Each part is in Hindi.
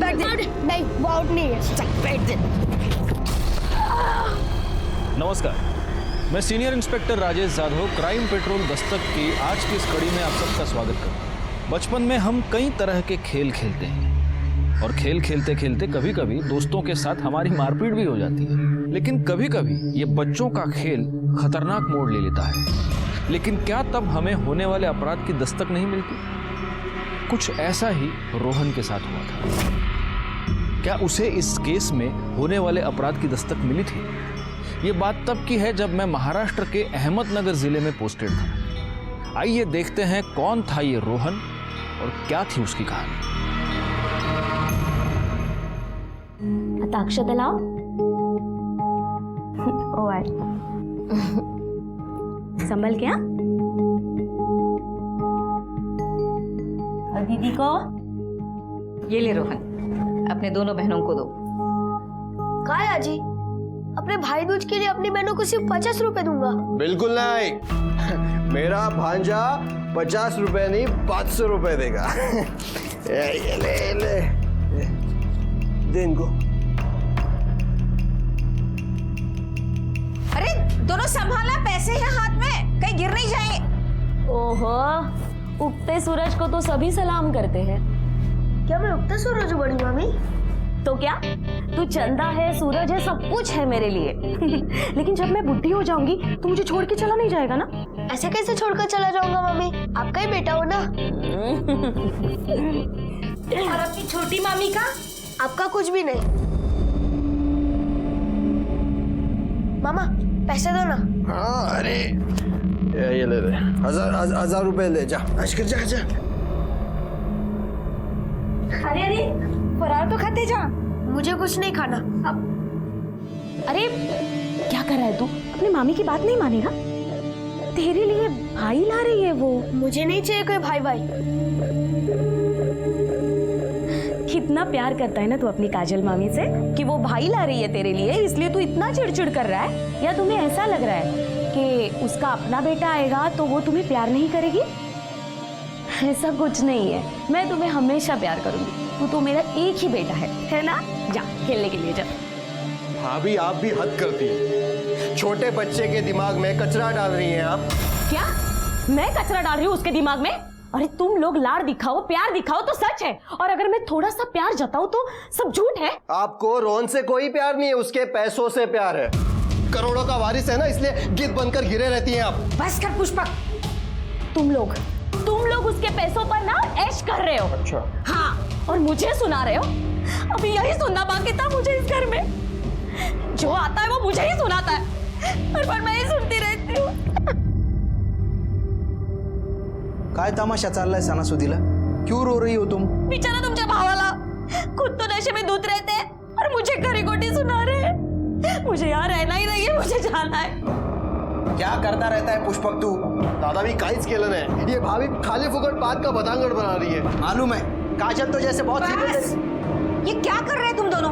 बैठ दे। नहीं, वो आउट नहीं है। चल बैठ दे। नमस्कार, मैं senior inspector Rajesh Jadhav crime petrol Dastak की आज की इस कड़ी में आप सबका स्वागत करता हूँ। बचपन में हम कई तरह के खेल खेलते हैं और खेल खेलते खेलते कभी कभी दोस्तों के साथ हमारी मारपीट भी हो जाती है। लेकिन कभी कभी ये बच्चों का खेल खतरनाक मोड़ ले लेता है। लेकिन क्या तब हमें होने वाले अपराध की दस्तक नहीं मिलती? कुछ ऐसा ही रोहन के साथ हुआ था। क्या उसे इस केस में होने वाले अपराध की दस्तक मिली थी? ये बात तब की है जब मैं महाराष्ट्र के अहमदनगर जिले में पोस्टेड था। आइए देखते हैं कौन था ये रोहन और क्या थी उसकी कहानी। आता अक्षता लाव। ओ आय संभल क्या? और दीदी को ये ले रोहन, अपने दोनों बहनों को दो। क्या है आजी? अपने भाई दूज के लिए अपनी बहनों को सिर्फ 50 रुपए दूंगा। बिल्कुल नहीं। मेरा भांजा 50 रुपए नहीं 500 रुपए देगा। ये ले दे इनको। अरे दोनों संभाला, पैसे हैं हाथ में, कहीं गिर नहीं जाए। ओहो, उगते सूरज को तो सभी सलाम करते हैं। क्या मैं उगता सूरज हूँ बड़ी मामी? तो क्या, तू चंदा है, सूरज है, सब कुछ है मेरे लिए। लेकिन जब मैं बुढ़ी हो जाऊंगी तो मुझे छोड़ के चला नहीं जाएगा ना? ऐसे कैसे छोड़कर चला जाऊंगा मामी? आपका ही बेटा हो ना। और अपनी छोटी मामी का? आपका कुछ भी नहीं। मामा पैसे दो ना। हाँ अरे ये ले 1000 रुपए ले जा। आजकल जा जा। अरे अरे फरार तो खाते जा। मुझे कुछ नहीं खाना। अरे क्या कर रहा है तू? अपनी मामी की बात नहीं मानेगा? तेरे लिए भाई ला रही है वो। मुझे नहीं चाहिए कोई भाई भाई। कितना प्यार करता है ना तू अपनी काजल मामी से कि वो भाई ला रही है तेरे लिए, इसलिए तू इतना चिड़चिड़ कर रहा है? या तुम्हें ऐसा लग रहा है कि उसका अपना बेटा आएगा तो वो तुम्हें प्यार नहीं करेगी? ऐसा कुछ नहीं है, मैं तुम्हें हमेशा प्यार करूंगी। तू तो मेरा एक ही बेटा है ना? जा खेलने के लिए जा। भाभी आप भी हद करती हैं। छोटे बच्चे के दिमाग में कचरा डाल रही हैं आप। क्या मैं कचरा डाल रही हूँ उसके दिमाग में? अरे तुम लोग लाड़ दिखाओ, प्यार दिखाओ तो सच है, और अगर मैं थोड़ा सा प्यार जताऊं तो सब झूठ है। आपको रोहन से कोई प्यार नहीं है, उसके पैसों से प्यार है। करोड़ों का वारिस है ना, इसलिए गिद्ध बनकर गिरे रहती हैं आप। बस कर पुष्पक। तुम लोग उसके पैसों पर ना ऐश कर रहे हो। अच्छा हाँ, और मुझे सुना रहे हो। अभी यही सुनना बाकी था मुझे इस घर में। जो आता है वो मुझे ही सुनाता है, और मैं ही सुनती रहती हूँ। काय तमाशा चाललाय सणासुदीला? क्यों रो रही हो तुम? बेचारा तुमच्या भावाला खुद तो नशे में धुत रहते हैं और मुझे खरी खोटी सुना रहे हैं। मुझे यहाँ रहना ही नहीं है, मुझे जाना है। क्या करता रहता है पुष्पक तू? दादा भी काहीच केलं नाही। ये भाभी खाली फुकट बात का बदांगड़ बना रही है। मालूम है, काजल तो जैसे बहुत बस। ये क्या कर रहे हैं तुम दोनों?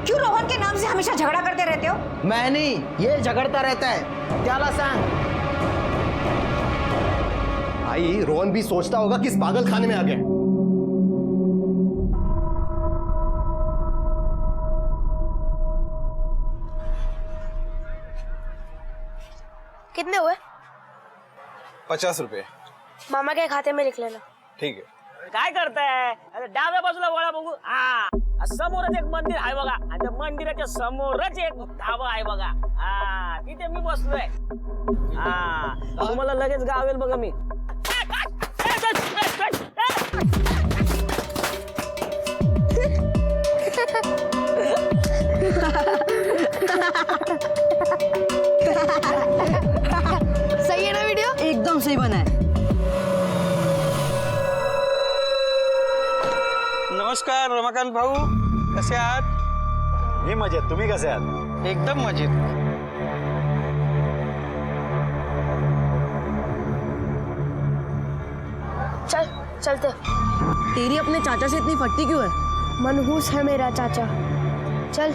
क्यों रोहन के नाम से हमेशा झगड़ा करते रहते हो? मैं नहीं, ये झगड़ता रहता है। त्याला सांग। भाई रोहन भी सोचता होगा किस पागल खाने में आ गए। कितने हुए? 50 रुपये। मामा के खाते में लिख लेना। ठीक है। काय करताय? अरे डाव्या बाजूला वळा बघू. हा, समोरच एक मंदिर आहे बघा, आणि त्या मंदिराच्या समोरच एक धाबा आहे बघा. हा, तिथे मी बसलोय. हा, तुम्हाला लगेच गावेल बघा मी. सही है ना वीडियो? एकदम सही बना है. नमस्कार रमाकांत भाऊ, कसे आहात? मी मजेत, तुम्ही कसे आहात? एकदम मजेत. चल चलते। तेरी अपने चाचा से इतनी फटती क्यों है? मनहूस है मेरा चाचा। चल,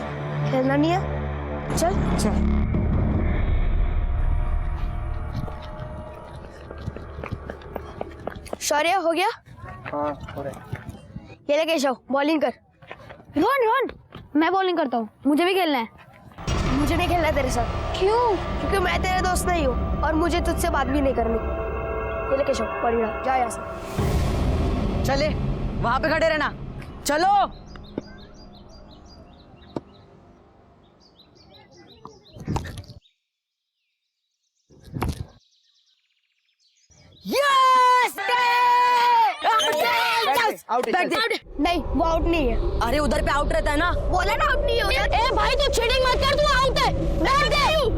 खेलना नहीं है? चल चल। शौर्य हो गया? हाँ हो रहा है। ये ले केशव, बॉलिंग कर। रोहन रोहन, मैं बॉलिंग करता हूँ, मुझे भी खेलना है। मुझे नहीं खेलना है तेरे साथ। क्यों? क्योंकि मैं तेरे दोस्त नहीं हूँ और मुझे तुझसे बात भी नहीं करनी। चले केशव, बढ़िया, जा यहाँ से। चले, वहां पे खड़े रहना। चलो। यस! आउट नहीं, वो आउट नहीं है। अरे उधर पे आउट रहता है ना। बोला ना आउट नहीं है उधर। ए भाई तू चीटिंग मत कर, तू आउट है। बैठ दे।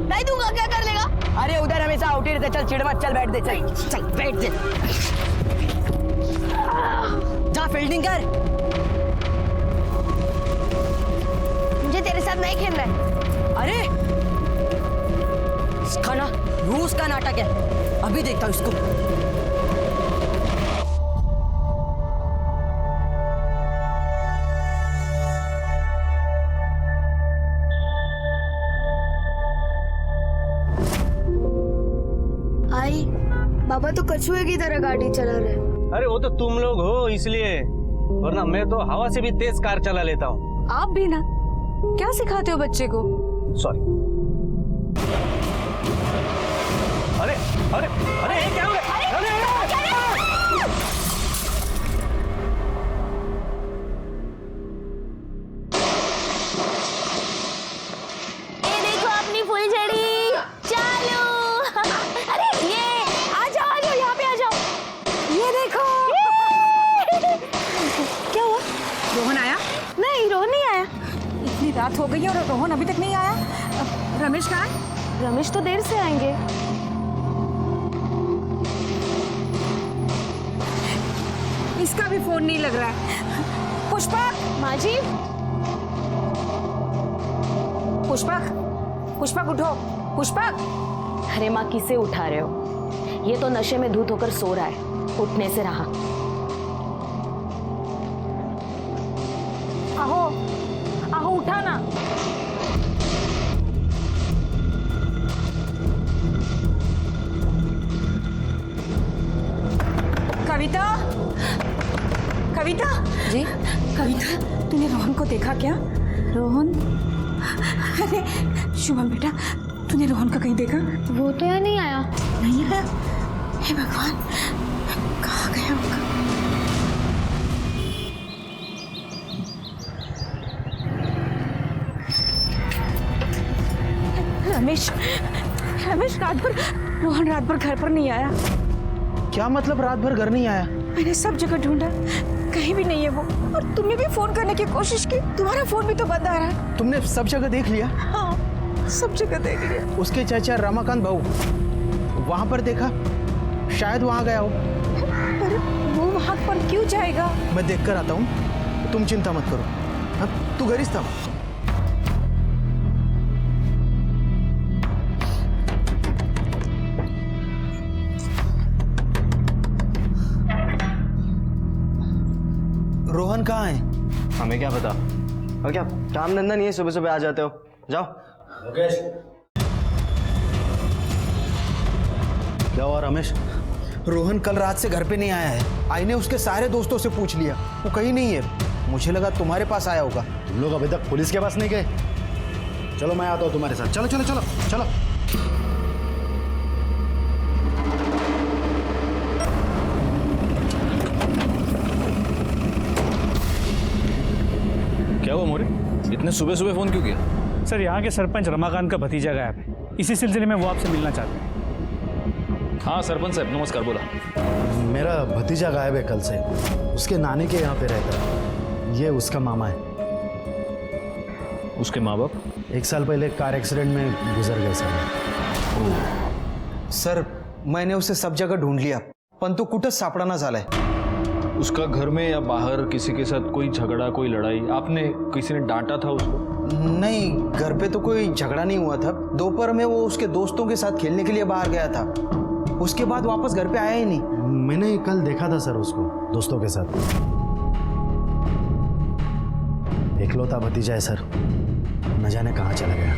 नहीं दूंगा, क्या कर लेगा? अरे उधर हमेशा आउट ही रहता है। चल चिढ़ मत, चल बैठ दे। चल चल बैठ दे। जा फील्डिंग कर। मुझे तेरे साथ नहीं खेलना है। अरे इसका ना रूस का नाटक है, अभी देखता हूँ इसको। आई, बाबा तो कछुए की तरह गाड़ी चला रहे। अरे वो तो तुम लोग हो इसलिए, वरना मैं तो हवा से भी तेज कार चला लेता हूँ। आप भी ना, क्या सिखाते हो बच्चे को? सॉरी। अरे अरे अरे ये क्या हो रहा है? अरे ये देखो अपनी फुलझड़ी चालू। अरे ये आ जाओ यहाँ पे आ जाओ। ये देखो। क्या हुआ? रोहन आया? नहीं, रोहन नहीं आया। इतनी रात हो गई है और रोहन अभी तक नहीं आया। रमेश कहाँ है? रमेश तो देर से आएंगे। इसका भी फोन नहीं लग रहा है। पुष्पक, माँ जी, पुष्पक, पुष्पक उठो। पुष्पक, अरे माँ किसे उठा रहे हो? ये तो नशे में धुत होकर सो रहा है, उठने से रहा। आहो, आहो उठा ना। कविता, कविता जी कविता, तूने रोहन को देखा क्या? रोहन? अरे शुभम बेटा, तूने रोहन का कहीं देखा? वो तो यहाँ नहीं आया। नहीं है। हे भगवान, कहाँ गया होगा? रमेश, रमेश रात भर, रोहन रात भर घर पर नहीं आया। क्या मतलब रात भर घर नहीं आया? मैंने सब जगह ढूंढा, कहीं भी नहीं है वो। और तुमने भी फोन करने की कोशिश की, तुम्हारा फोन भी तो बंद आ रहा है। तुमने सब जगह देख लिया? हाँ, सब जगह देख लिया। उसके चाचा रमाकांत भाऊ वहां पर देखा, शायद वहां गया हो। पर वो वहां पर क्यों जाएगा? मैं देख कर आता हूँ, तुम चिंता मत करो। हाँ, तू घरीच था। रोहन कहाँ है? हमें क्या पता। और क्या काम धंधा नहीं है, सुबह सुबह आ जाते हो। जाओ। क्या हुआ रमेश? रोहन कल रात से घर पे नहीं आया है। आई ने उसके सारे दोस्तों से पूछ लिया, वो कहीं नहीं है। मुझे लगा तुम्हारे पास आया होगा। तुम लोग अभी तक पुलिस के पास नहीं गए? चलो मैं आता हूँ तुम्हारे साथ। चलो चलो चलो चलो। क्या हुआ मोरे, इतने सुबह सुबह फोन क्यों किया? सर, यहाँ के सरपंच रमाकांत का भतीजा गायब है, इसी सिलसिले में वो आपसे मिलना चाहते हैं। हाँ सरपंच साहब, नमस्कार, बोला। मेरा भतीजा गायब है कल से, उसके नानी के यहाँ पे रहता है। ये उसका मामा है। उसके माँ बाप? 1 साल पहले कार एक्सीडेंट में गुजर गए सर। सर, मैंने उसे सब जगह ढूंढ लिया, पण तो कुठंच सापडाना झालाय। उसका घर में या बाहर किसी के साथ कोई झगड़ा, कोई लड़ाई? आपने किसी ने डांटा था उसको? नहीं, घर पे तो कोई झगड़ा नहीं हुआ था। दोपहर में वो उसके दोस्तों के साथ खेलने के लिए बाहर गया था, उसके बाद वापस घर पे आया ही नहीं। मैंने कल देखा था सर उसको दोस्तों के साथ। इकलौता भतीजा है सर, न जाने कहाँ चला गया।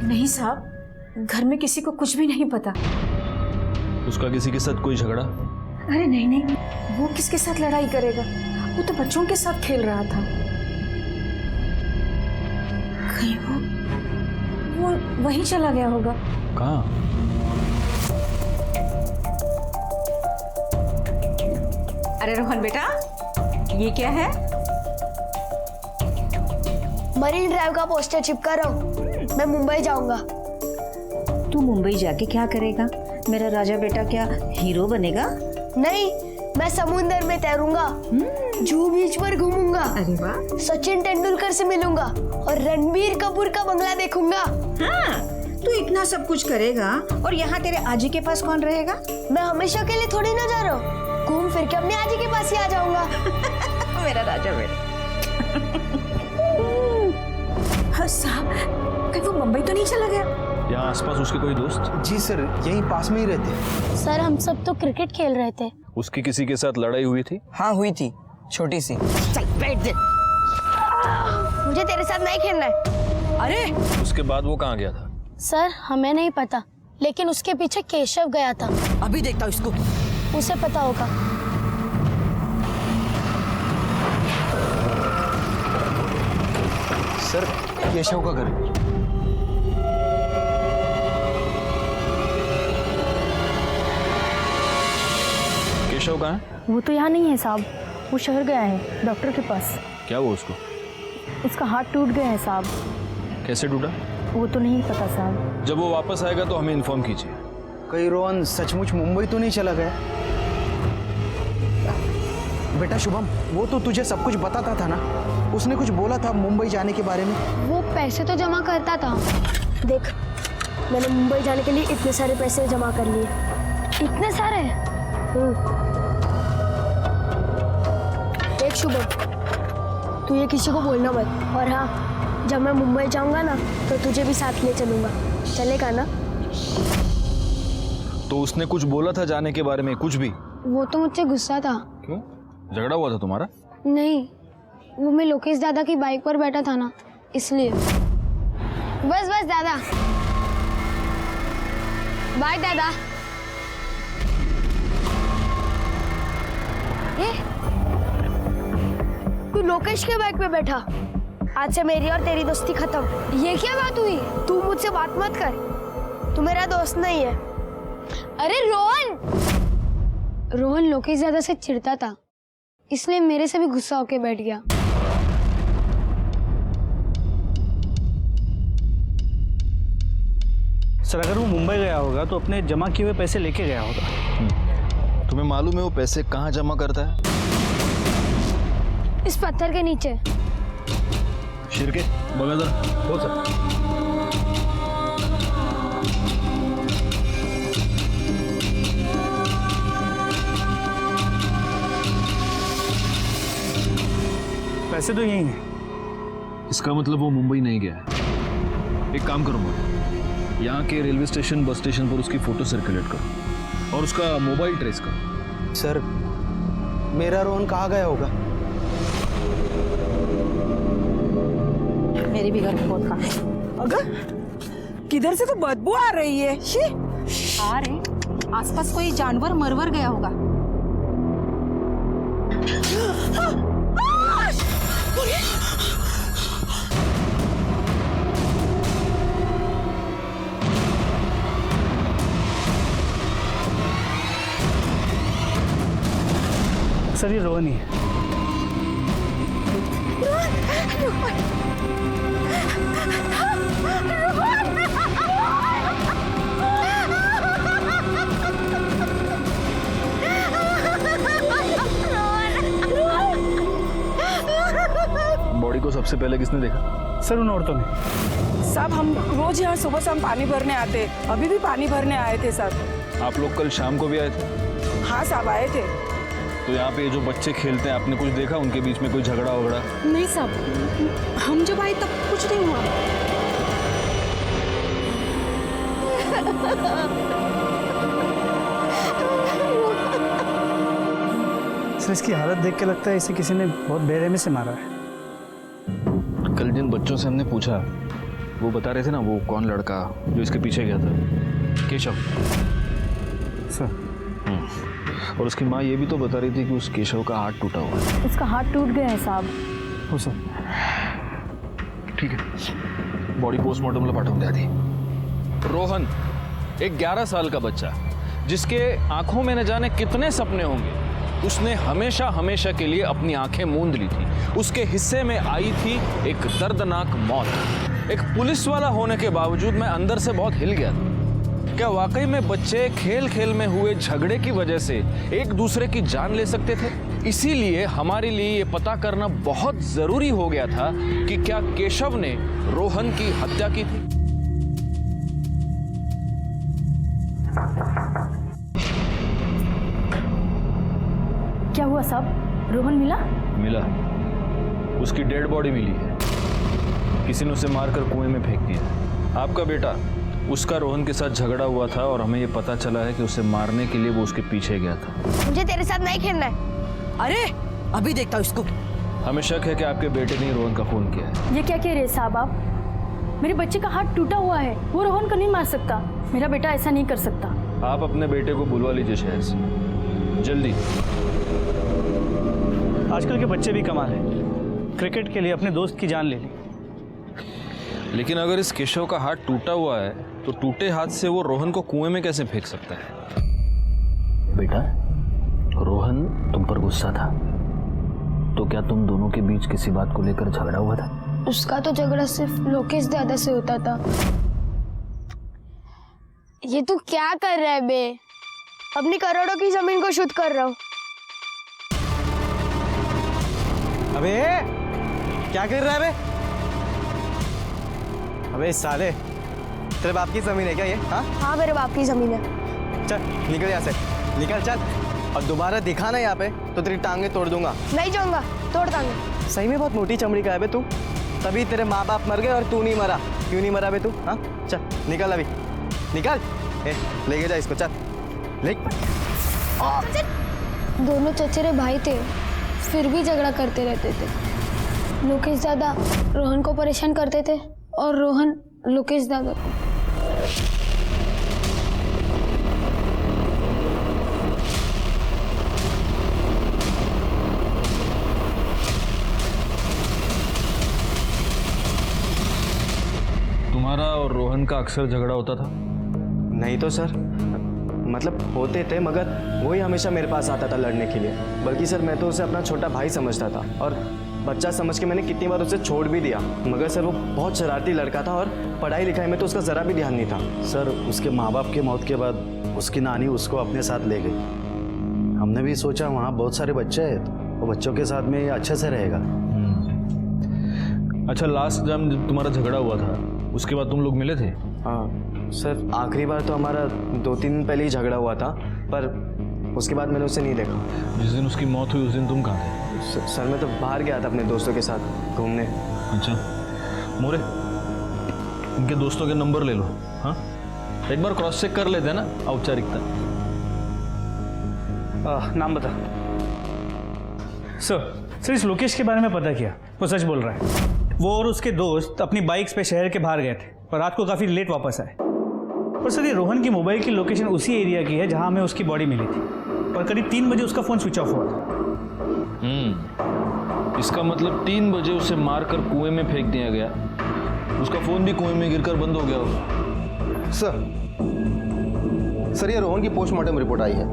नहीं साहब, घर में किसी को कुछ भी नहीं पता। उसका किसी के साथ कोई झगड़ा? अरे नहीं नहीं, वो किसके साथ लड़ाई करेगा, वो तो बच्चों के साथ खेल रहा था। कहीं वो वहीं चला गया होगा। कहाँ? अरे रोहन बेटा, ये क्या है? मरीन ड्राइव का पोस्टर चिपका रहा हूँ। मैं मुंबई जाऊंगा। तू मुंबई जाके क्या करेगा? मेरा राजा बेटा क्या हीरो बनेगा? नहीं, मैं समुंदर में तैरूंगा, जूहू बीच पर घूमूंगा, अरे वाह, सचिन तेंदुलकर से मिलूंगा और रणबीर कपूर का बंगला देखूंगा। हाँ, तू इतना सब कुछ करेगा और यहाँ तेरे आजी के पास कौन रहेगा? मैं हमेशा के लिए थोड़ी ना जा रहा हूँ, घूम फिर के अपने आजी के पास ही आ जाऊंगा। मेरा राजा बेटा। हाँ साहब, कहीं वो मुंबई तो नहीं चला गया? यहाँ आसपास उसके कोई दोस्त? जी सर, यहीं पास में ही रहते हैं। सर, हम सब तो क्रिकेट खेल रहे थे। उसकी किसी के साथ लड़ाई हुई थी? हाँ हुई थी, छोटी सी। चल बैठ दे। मुझे तेरे साथ नहीं खेलना है। अरे उसके बाद वो कहाँ गया था? सर, हमें नहीं पता, लेकिन उसके पीछे केशव गया था। अभी देखता हूँ इसको। उसे पता होगा। सर, केशव का घर। केशव कहाँ है? वो तो यहाँ नहीं है साहब, वो शहर गया है डॉक्टर के पास। क्या हुआ उसको? उसका हाथ टूट गया है साहब। कैसे टूटा? वो तो नहीं पता साहब। जब वो वापस आएगा तो हमें इन्फॉर्म कीजिए। कहीं रोहन सचमुच मुंबई तो नहीं चला गया? बेटा शुभम, वो तो तुझे सब कुछ बताता था ना, उसने कुछ बोला था मुंबई जाने के बारे में। वो पैसे तो जमा करता था। देख, मैंने मुंबई जाने के लिए इतने सारे पैसे जमा कर लिए। इतने सारे? देख शुभम, तू ये किसी को बोलना मत। और हाँ, जब मैं मुंबई जाऊंगा ना तो तुझे भी साथ ले चलूंगा। चलेगा ना? तो उसने कुछ बोला था जाने के बारे में? कुछ भी? वो तो मुझसे गुस्सा था। क्यों? झगड़ा हुआ था तुम्हारा? नहीं, वो मैं लोकेश दादा की बाइक पर बैठा था ना, इसलिए। बस बस दादा, बाय दादा। ये तू लोकेश के बाइक पे बैठा? आज से मेरी और तेरी दोस्ती खत्म। ये क्या बात हुई? तू मुझसे बात मत कर, तू मेरा दोस्त नहीं है। अरे रोहन! रोहन लोकेश दादा से चिढ़ता था, इसलिए मेरे से भी गुस्सा होके बैठ गया। सर, अगर वो मुंबई गया होगा तो अपने जमा किए हुए पैसे लेके गया होगा। तुम्हें मालूम है वो पैसे कहाँ जमा करता है? इस पत्थर के नीचे। शिरके बगा जरा। हो सर। पैसे तो यही हैं। इसका मतलब वो मुंबई नहीं गया है। एक काम करो मैं, यहाँ के रेलवे स्टेशन, बस स्टेशन पर उसकी फोटो सर्कुलेट करो और उसका मोबाइल ट्रेस करो। सर, मेरा रोहन कहाँ गया होगा? मेरे भी घर में बहुत काम है। अगर किधर से तो बदबू आ रही है। शी। आ रहे, आसपास कोई जानवर मरवर गया होगा। सर, ये रोहन ही है। बॉडी को सबसे पहले किसने देखा? सर, उन औरतों ने। साहब, हम रोज यहाँ सुबह शाम पानी भरने आते, अभी भी पानी भरने आए थे साहब। आप लोग कल शाम को भी आए थे? हाँ साहब, आए थे। तो यहाँ पे जो बच्चे खेलते हैं, आपने कुछ देखा उनके बीच में कोई झगड़ा वगड़ा? नहीं साहब, हम जब आए तब कुछ नहीं हुआ। सर, इसकी हालत देख के लगता है इसे किसी ने बहुत बेरहमी से मारा है। कल जिन बच्चों से हमने पूछा, वो बता रहे थे ना वो कौन लड़का जो इसके पीछे गया था, केशव। सर। और उसकी माँ ये भी तो बता रही थी कि उस केशव का हाथ टूटा हुआ है। उसका हाथ टूट गया है साहब। हो सर। ठीक है, बॉडी पोस्टमार्टमला पाठवून द्या आधी। रोहन, एक 11 साल का बच्चा जिसके आंखों में न जाने कितने सपने होंगे, उसने हमेशा हमेशा के लिए अपनी आंखें मूंद ली थी। उसके हिस्से में आई थी एक दर्दनाक मौत। एक पुलिस वाला होने के बावजूद मैं अंदर से बहुत हिल गया था। क्या वाकई में बच्चे खेल खेल में हुए झगड़े की वजह से एक दूसरे की जान ले सकते थे? इसीलिए हमारे लिए ये पता करना बहुत जरूरी हो गया था कि क्या केशव ने रोहन की हत्या की थी। क्या हुआ साहब? रोहन मिला? उसकी डेड बॉडी मिली है। किसी ने उसे मारकर कुएं में फेंक दिया। आपका बेटा, उसका रोहन के साथ झगड़ा हुआ था और हमें यह पता चला है कि उसे मारने के लिए वो उसके पीछे गया था। मुझे तेरे साथ नहीं खेलना है। अरे अभी देखता हूँ इसको। हमें शक है कि आपके बेटे ने रोहन का खून किया है। ये क्या कह रहे हैं साहब आप? मेरे बच्चे का हाथ टूटा हुआ है, वो रोहन को नहीं मार सकता। मेरा बेटा ऐसा नहीं कर सकता। आप अपने बेटे को बुलवा लीजिए शहर से, जल्दी। आजकल के बच्चे भी कमाल है, क्रिकेट के लिए अपने दोस्त की जान ले ली। लेकिन अगर इस केशव का हाथ टूटा हुआ है तो टूटे हाथ से वो रोहन को कुएं में कैसे फेंक सकता है? बेटा, रोहन तुम पर गुस्सा था, तो क्या तुम दोनों के बीच किसी बात को लेकर झगड़ा हुआ था? उसका तो झगड़ा सिर्फ लोकेश दादा से होता था। ये तू क्या कर रहा है बे? अपनी करोड़ों की जमीन को शुद्ध कर रहा हूँ। अबे क्या कर रहा है बे? अबे साले, तेरे बाप की जमीन है क्या ये? हाँ मेरे बाप की जमीन है। चल निकल यहाँ से, निकल चल। और दोबारा दिखा ना यहाँ पे तो तेरी टांगे तोड़ दूंगा। नहीं जाऊंगा, तोड़ दूंगा। सही में बहुत मोटी चमड़ी का है बे तू। तभी तेरे माँ बाप मर गए और तू नहीं मरा। क्यों नहीं मरा बे तू? हाँ चल निकल अभी, निकल। लेके जा इसको, चल ले। दोनों चचेरे भाई थे, फिर भी झगड़ा करते रहते थे। लोकेश दादा रोहन को परेशान करते थे और रोहन लोकेश दादा को। तुम्हारा और रोहन का अक्सर झगड़ा होता था? नहीं तो सर, मतलब होते थे, मगर वही हमेशा मेरे पास आता था लड़ने के लिए। बल्कि सर मैं तो उसे अपना छोटा भाई समझता था और बच्चा समझ के मैंने कितनी बार उसे छोड़ भी दिया। मगर सर वो बहुत शरारती लड़का था और पढ़ाई लिखाई में तो उसका ज़रा भी ध्यान नहीं था। सर, उसके माँ बाप की मौत के बाद उसकी नानी उसको अपने साथ ले गई। हमने भी सोचा वहाँ बहुत सारे बच्चे हैं तो वो बच्चों के साथ में अच्छे से रहेगा। अच्छा, लास्ट टाइम जब तुम्हारा झगड़ा हुआ था उसके बाद तुम लोग मिले थे? हाँ सर, आखिरी बार तो हमारा 2-3 दिन पहले ही झगड़ा हुआ था, पर उसके बाद मैंने उसे नहीं देखा। जिस दिन उसकी मौत हुई उस दिन तुम कहाँ थे? सर मैं तो बाहर गया था अपने दोस्तों के साथ घूमने। अच्छा मोरे, इनके दोस्तों के नंबर ले लो। हाँ, एक बार क्रॉस चेक कर लेते हैं ना, औपचारिकता। नाम बता। सर इस लोकेश के बारे में पता किया, वो सच बोल रहा है। वो और उसके दोस्त अपनी बाइक्स पे शहर के बाहर गए थे और रात को काफ़ी लेट वापस आए। और सर ये रोहन की मोबाइल की लोकेशन उसी एरिया की है जहां हमें उसकी बॉडी मिली थी और करीब 3 बजे उसका फ़ोन स्विच ऑफ हुआ था। इसका मतलब 3 बजे उसे मारकर कुएं में फेंक दिया गया। उसका फ़ोन भी कुएं में गिरकर बंद हो गया होगा। सर ये रोहन की पोस्टमार्टम रिपोर्ट आई है।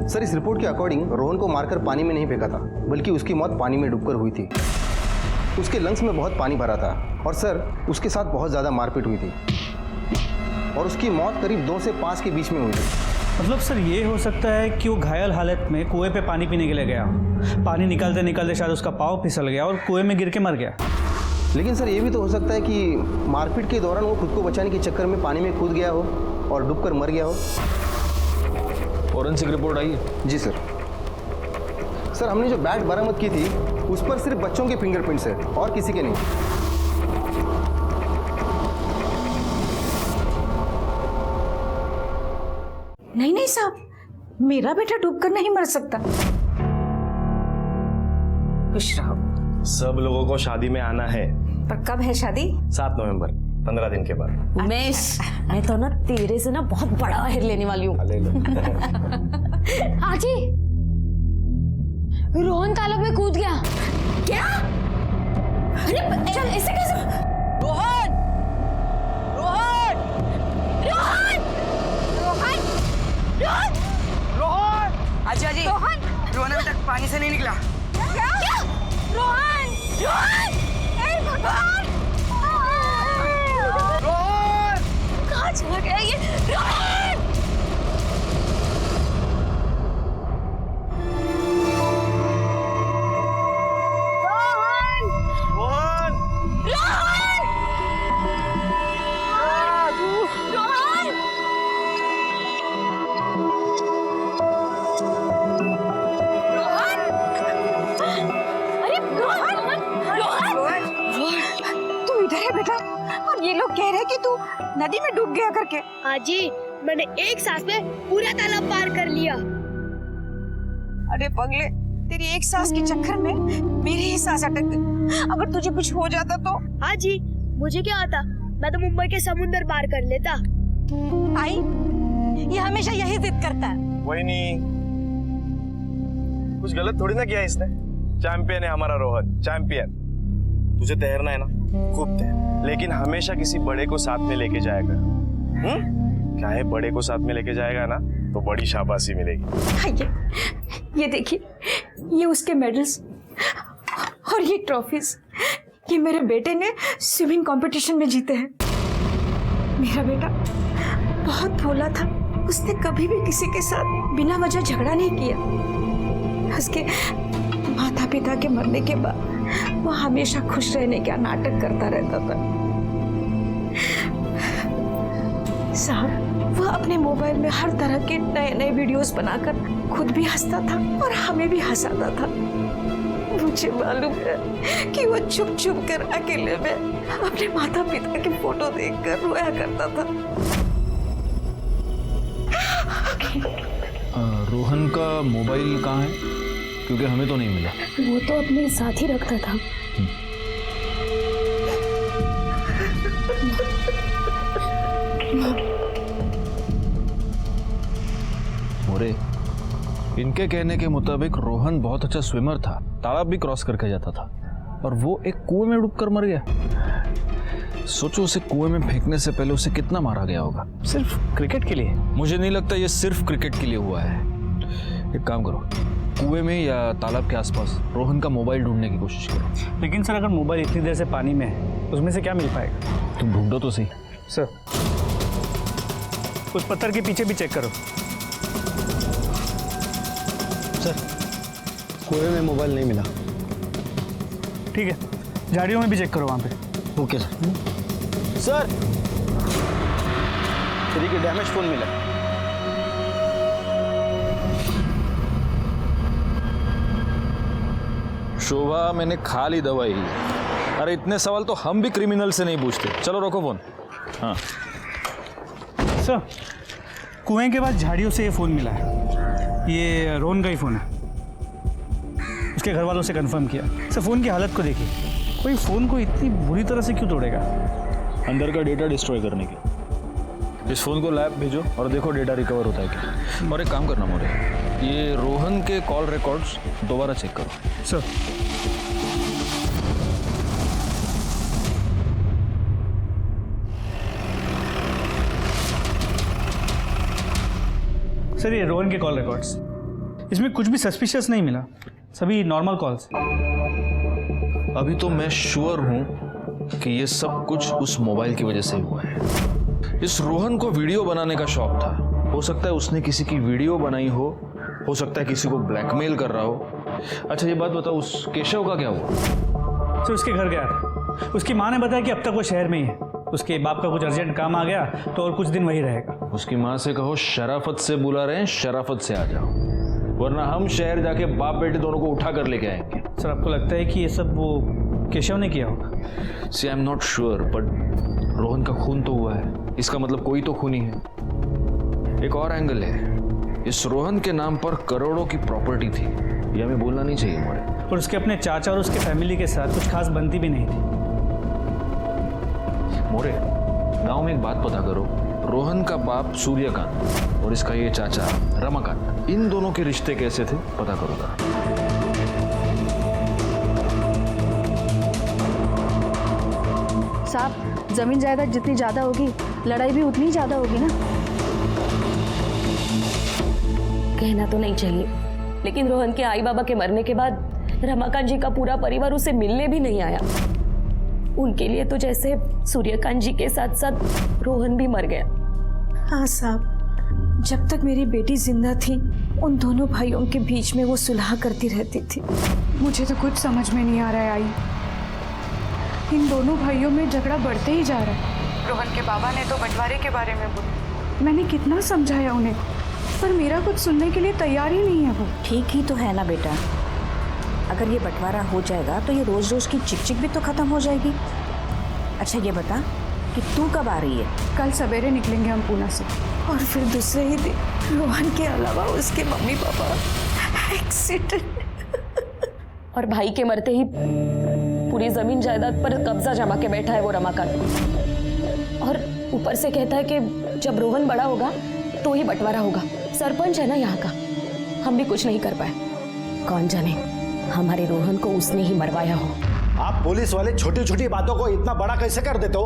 सर इस रिपोर्ट के अकॉर्डिंग रोहन को मारकर पानी में नहीं फेंका था, बल्कि उसकी मौत पानी में डूबकर हुई थी। उसके लंग्स में बहुत पानी भरा था और सर उसके साथ बहुत ज़्यादा मारपीट हुई थी और उसकी मौत करीब 2 से 5 के बीच में हुई थी। मतलब सर ये हो सकता है कि वो घायल हालत में कुएं पे पानी पीने के लिए गया, पानी निकालते निकालते शायद उसका पाँव फिसल गया और कुएं में गिर के मर गया। लेकिन सर ये भी तो हो सकता है कि मारपीट के दौरान वो खुद को बचाने के चक्कर में पानी में कूद गया हो और डूबकर मर गया हो। फॉरेंसिक रिपोर्ट आई है? जी सर। सर हमने जो बैट बरामद की थी उस पर सिर्फ बच्चों के फिंगरप्रिंट्स है और किसी के नहीं। नहीं नहीं साहब, मेरा बेटा डूबकर नहीं मर सकता। खुश रहो। सब लोगों को शादी में आना है। पर कब है शादी? 7 नवंबर। 15 दिन के बाद। उमेश, मैं तो ना तेरे से ना बहुत बड़ा हेयर लेने वाली हूँ। ले लो। आजी, रोहन तालाब में कूद गया। क्या? अरे चल, ऐसे कैसे? रोहन रोहन रोहन! रोहन! रोहन! रोहन आजी आजी रोहन अभी तक पानी से नहीं निकला। क्या? रोहन! रोहन! हे भगवान! रोहन कहाँ चला गया ये? रोहन! रोहन! रोहन! रोहन! रोहन! अरे रोहन! रोहन! तू इधर है बेटा, और ये लोग कह रहे हैं कि तू नदी में डूब गया करके। आजी, मैंने एक सांस में पूरा तालाब पार कर लिया। अरे पगले, तेरी एक सांस के चक्कर में मेरी ही सांस अटक गई। अगर तुझे कुछ हो जाता तो? आजी, मुझे क्या आता, मैं तो मुंबई के समुंदर पार कर लेता। आई, ये हमेशा यही जिद करता है। वही नहीं, कुछ गलत थोड़ी ना किया इसने। चैंपियन है हमारा रोहन, चैंपियन। तुझे तैरना है ना, खूब तैर, लेकिन हमेशा किसी बड़े को साथ में लेके जाएगा। क्या है, बड़े को साथ में लेके जाएगा ना तो बड़ी शाबाशी मिलेगी। ये देखिए, ये उसके मेडल्स और ये ट्रॉफीज, ये मेरे बेटे ने स्विमिंग कंपटीशन में जीते हैं। मेरा बेटा बहुत भोला था, उसने कभी भी किसी के साथ बिना वजह झगड़ा नहीं किया। उसके माता पिता के मरने के बाद वो हमेशा खुश रहने का नाटक करता रहता था। साहब, वह अपने मोबाइल में हर तरह के नए नए वीडियोस बनाकर खुद भी हंसता था और हमें भी हंसाता था। मुझे मालूम है कि वो छुप छुप कर अकेले में अपने माता पिता की फोटो देखकर रोया करता था। रोहन का मोबाइल कहाँ है? क्योंकि हमें तो नहीं मिला। वो तो अपने साथ ही रखता था। मोरे, इनके कहने के मुताबिक रोहन बहुत अच्छा स्विमर था, तालाब भी क्रॉस करके जाता था, और वो एक कुएं में डूबकर मर गया। सोचो, उसे कुएं में फेंकने से पहले उसे कितना मारा गया होगा। सिर्फ क्रिकेट के लिए? मुझे नहीं लगता ये सिर्फ क्रिकेट के लिए हुआ है। एक काम करो, कुएं में या तालाब के आसपास रोहन का मोबाइल ढूंढने की कोशिश करो। लेकिन सर, अगर मोबाइल इतनी देर से पानी में है, उसमें से क्या मिल पाएगा? तुम ढूंढो तो सही। सर, उस पत्थर के पीछे भी चेक करो। सर, कुएं में मोबाइल नहीं मिला। ठीक है, झाड़ियों में भी चेक करो वहाँ पे। Okay sir. सर, देखिए डैमेज फोन मिला। शोभा, मैंने खा ली दवाई। अरे इतने सवाल तो हम भी क्रिमिनल से नहीं पूछते। चलो रखो फोन। हाँ सर, कुएं के बाद झाड़ियों से ये फ़ोन मिला है। ये रोहन का ही फ़ोन है। उसके घर वालों से कंफर्म किया। सर, फ़ोन की हालत को देखिए, कोई फ़ोन को इतनी बुरी तरह से क्यों तोड़ेगा? अंदर का डेटा डिस्ट्रॉय करने के। इस फ़ोन को लैब भेजो और देखो डेटा रिकवर होता है क्या। और एक काम करना मोरे, ये रोहन के कॉल रिकॉर्ड्स दोबारा चेक करो। सर, सर, ये रोहन के कॉल रिकॉर्ड्स, इसमें कुछ भी सस्पिशियस नहीं मिला, सभी नॉर्मल कॉल्स। अभी तो मैं श्योर हूं कि ये सब कुछ उस मोबाइल की वजह से हुआ है। इस रोहन को वीडियो बनाने का शौक था। हो सकता है उसने किसी की वीडियो बनाई हो सकता है किसी को ब्लैकमेल कर रहा हो। अच्छा ये बात बताओ, उस केशव का क्या हुआ? सर, उसके घर गया था। उसकी माँ ने बताया कि अब तक वो शहर में ही है। उसके बाप का कुछ अर्जेंट काम आ गया तो और कुछ दिन वही रहेगा। उसकी माँ से कहो शराफत से बुला रहे हैं, शराफत से आ जाओ, वरना हम शहर जाके बाप बेटे दोनों को उठा कर लेके आएंगे। सर, आपको लगता है कि ये सब वो केशव ने किया होगा? See I am not sure, but Rohan का खून तो हुआ है, इसका मतलब कोई तो खूनी है। एक और एंगल है, इस रोहन के नाम पर करोड़ों की प्रॉपर्टी थी, ये हमें बोलना नहीं चाहिए मोरे। और उसके अपने चाचा और उसके फैमिली के साथ कुछ खास बनती भी नहीं थी। मोरे, गांव में एक बात पता करो, रोहन का बाप सूर्यकांत और इसका ये चाचा रमाकांत, इन दोनों के रिश्ते कैसे थे पता करो जरा। साहब, जमीन जायदाद जितनी ज्यादा होगी लड़ाई भी उतनी ज्यादा होगी ना। कहना तो नहीं चाहिए, लेकिन रोहन के आई बाबा के मरने के बाद रमाकांत जी का पूरा परिवार उसे मिलने भी नहीं आया। उनके लिए तो जैसे सूर्यकांत जी के साथ साथ रोहन भी मर गया। हाँ साहब, जब तक मेरी बेटी जिंदा थी उन दोनों भाइयों के बीच में वो सुलह करती रहती थी। मुझे तो कुछ समझ में नहीं आ रहा है आई। इन दोनों भाइयों में झगड़ा बढ़ते ही जा रहा है। रोहन के बाबा ने तो बंटवारे के बारे में बोला। मैंने कितना समझाया उन्हें, पर मेरा कुछ सुनने के लिए तैयार ही नहीं है वो। ठीक ही तो है ना बेटा, अगर ये बंटवारा हो जाएगा तो ये रोज रोज की चिक भी तो खत्म हो जाएगी। अच्छा ये बता कि तू कब आ रही है? कल सवेरे निकलेंगे हम पूना से। और फिर दूसरे ही दिन रोहन के अलावा उसके मम्मी पापा एक्सीडेंट। और भाई के मरते ही पूरी जमीन जायदाद पर कब्जा जमा के बैठा है वो रमाकांत। और ऊपर से कहता है कि जब रोहन बड़ा होगा तो ही बंटवारा होगा। सरपंच है ना यहाँ का, हम भी कुछ नहीं कर पाए। कौन जाने हमारे रोहन को उसने ही मरवाया हो। आप पुलिस वाले छोटी छोटी बातों को इतना बड़ा कैसे कर देते हो?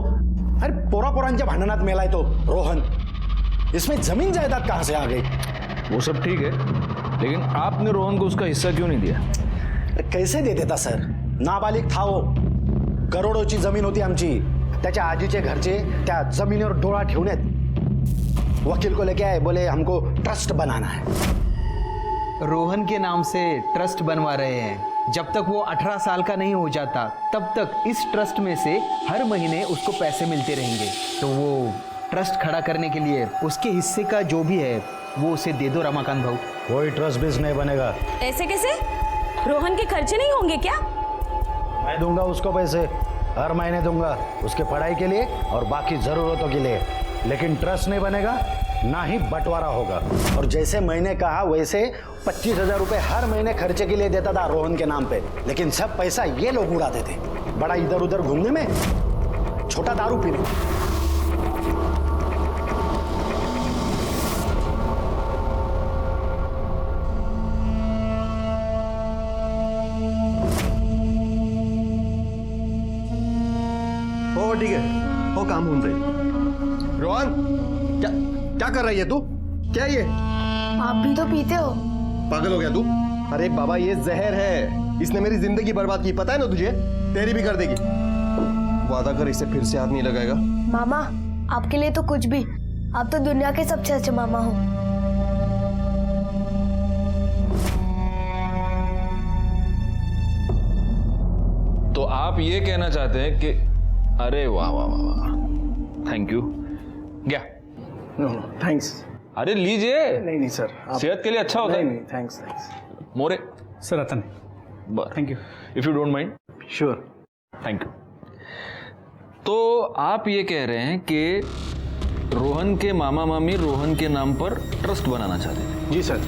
अरे पोरांच्या भांडणात मेलाय तो रोहन, इसमें जमीन जायदाद कहां से आ गई? वो सब ठीक है, लेकिन आपने रोहन को उसका हिस्सा क्यों नहीं दिया? कैसे दे देता सर? नाबालिग था वो, करोडोची जमीन होती आमची। त्याच्या आजीचे घरचे त्या जमिनीवर डोळा ठेवण्यात वकील को लेके आए, बोले हमको ट्रस्ट बनाना है। रोहन के नाम से ट्रस्ट बनवा रहे हैं। जब तक वो 18 साल का नहीं हो जाता तब तक इस ट्रस्ट में से हर महीने उसको पैसे मिलते रहेंगे। तो वो ट्रस्ट खड़ा करने के लिए उसके हिस्से का जो भी है वो उसे दे दो रमाकांत भाऊ। कोई ट्रस्ट बेस नहीं बनेगा। ऐसे कैसे? रोहन के खर्चे नहीं होंगे क्या? मैं दूंगा उसको पैसे, हर महीने दूंगा उसके पढ़ाई के लिए और बाकी जरूरतों के लिए, लेकिन ट्रस्ट नहीं बनेगा, ना ही बंटवारा होगा। और जैसे मैंने कहा वैसे 25,000 रुपए हर महीने खर्चे के लिए देता था रोहन के नाम पे, लेकिन सब पैसा ये लोग उड़ाते थे। बड़ा इधर उधर घूमने में, छोटा दारू पीने में। हो ठीक है, हो काम होऊन जाईल। रोहन, क्या कर रही है तू? क्या ये? आप भी तो पीते हो। पागल हो गया तू? अरे बाबा ये जहर है, इसने मेरी जिंदगी बर्बाद की, पता है ना तुझे? तेरी भी कर देगी। वादा कर इसे फिर से हाथ नहीं लगाएगा। मामा, आपके लिए तो कुछ भी। आप तो दुनिया के सबसे अच्छे मामा हो। तो आप ये कहना चाहते हैं कि अरे वाह वाह वाह वाह, थैंक यू। क्या? No thanks. अरे लीजिए। नहीं सर, सेहत के लिए अच्छा होता है। नहीं thanks. More sir Ratan, thank you. If you don't mind. Sure. Thank you. तो आप ये कह रहे हैं कि रोहन के मामा मामी रोहन के नाम पर ट्रस्ट बनाना चाहते थे? जी सर,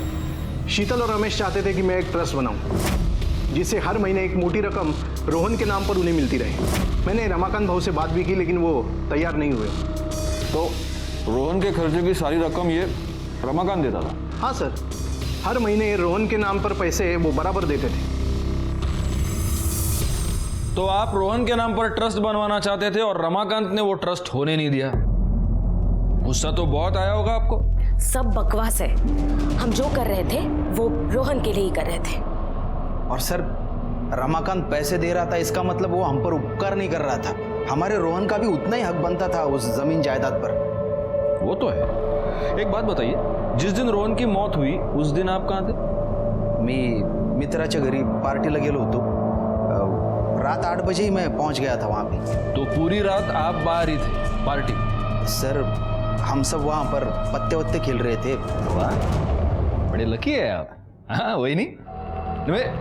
शीतल और रमेश चाहते थे कि मैं एक ट्रस्ट बनाऊं, जिससे हर महीने एक मोटी रकम रोहन के नाम पर उन्हें मिलती रहे। मैंने रमाकांत भाऊ से बात भी की, लेकिन वो तैयार नहीं हुए। तो रोहन के खर्चे की सारी रकम ये रमाकांत देता था? हाँ सर, हर महीने रोहन के नाम पर पैसे वो बराबर देते थे। तो आप रोहन के नाम पर ट्रस्ट बनवाना चाहते थे और रमाकांत ने वो ट्रस्ट होने नहीं दिया। गुस्सा तो बहुत आया होगा आपको। सब बकवास है। हम जो कर रहे थे वो रोहन के लिए ही कर रहे थे। और सर, रमाकांत पैसे दे रहा था, इसका मतलब वो हम पर उपकार नहीं कर रहा था। हमारे रोहन का भी उतना ही हक बनता था उस जमीन जायदाद पर। वो तो है। एक बात बताइए, जिस दिन रोहन की मौत हुई उस दिन आप कहाँ थे? मी मित्राच्या घरी पार्टीला गेलो होतो। रात 8 बजे ही मैं पहुंच गया था वहाँ पे। तो पूरी रात आप बाहर ही थे पार्टी? सर, हम सब वहाँ पर पत्ते वत्ते खेल रहे थे। वाह, बड़े लकी है आप। हाँ वही नहीं,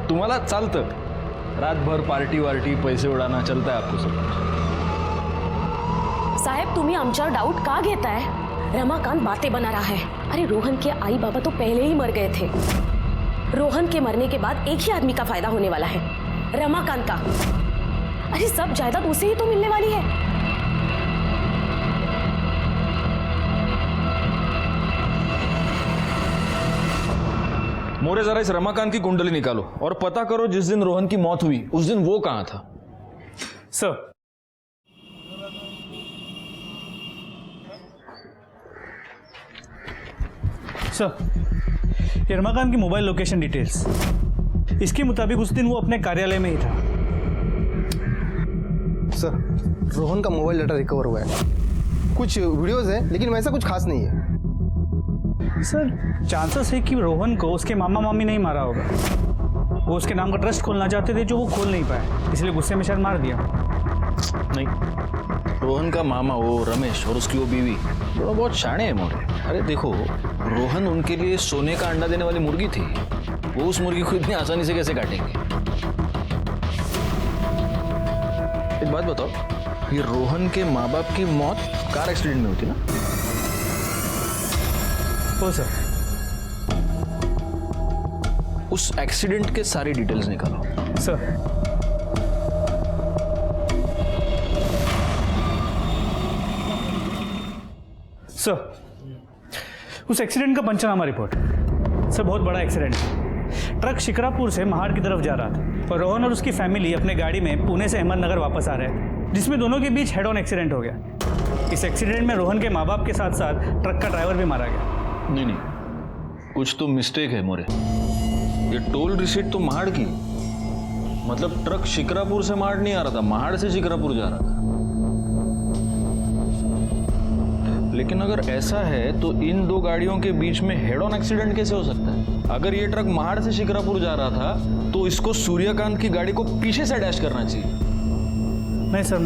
तुम्हाला चालतं रातभर पार्टी वार्टी पैसे उडाना चलता है आपको सब? साहेब, तुम्ही आमच्यावर डाऊट का घेताय? रमाकांत बातें बना रहा है। अरे रोहन के आई बाबा तो पहले ही मर गए थे। रोहन के मरने के बाद एक ही आदमी का फायदा होने वाला है, रमाकांत का। अरे सब जायदाद उसे ही तो मिलने वाली है। मोरे जरा इस रमाकांत की कुंडली निकालो और पता करो जिस दिन रोहन की मौत हुई उस दिन वो कहां था। सर सर ये रमाकांत की मोबाइल लोकेशन डिटेल्स, इसके मुताबिक उस दिन वो अपने कार्यालय में ही था। सर रोहन का मोबाइल डाटा रिकवर हुआ है, कुछ वीडियोस हैं लेकिन वैसा कुछ खास नहीं है। सर चांसेस है कि रोहन को उसके मामा मामी नहीं मारा होगा, वो उसके नाम का ट्रस्ट खोलना चाहते थे जो वो खोल नहीं पाए, इसलिए गुस्से में शायद मार दिया। नहीं, रोहन का मामा वो रमेश और उसकी वो बीवी दोनों बहुत शाणे हैं मोरे। अरे देखो, रोहन उनके लिए सोने का अंडा देने वाली मुर्गी थी, वो उस मुर्गी को इतनी आसानी से कैसे काटेंगे। एक बात बताओ, ये रोहन के माँ बाप की मौत कार एक्सीडेंट में होती ना? हो सर। उस एक्सीडेंट के सारी डिटेल्स निकालो। सर सर उस एक्सीडेंट का पंचनामा रिपोर्ट। सर बहुत बड़ा एक्सीडेंट है, ट्रक शिकरापुर से महाड़ की तरफ जा रहा था और रोहन और उसकी फैमिली अपने गाड़ी में पुणे से अहमदनगर वापस आ रहे थे, जिसमें दोनों के बीच हेड ऑन एक्सीडेंट हो गया। इस एक्सीडेंट में रोहन के माँ बाप के साथ साथ ट्रक का ड्राइवर भी मारा गया। नहीं, कुछ तो मिस्टेक है मोरे। ये टोल रिसीट तो महाड़ की, मतलब ट्रक शिकरापुर से महाड़ नहीं आ रहा था, महाड़ से शिकरापुर जा रहा था। लेकिन अगर ऐसा है तो इन दो गाड़ियों के बीच में हेड ऑन एक्सीडेंट कैसे हो सकता है? अगर ये ट्रक महाड़ से शिकरापुर जा रहा था तो इसको सूर्यकांत की गाड़ी को पीछे से डैश करना चाहिए। नहीं सर,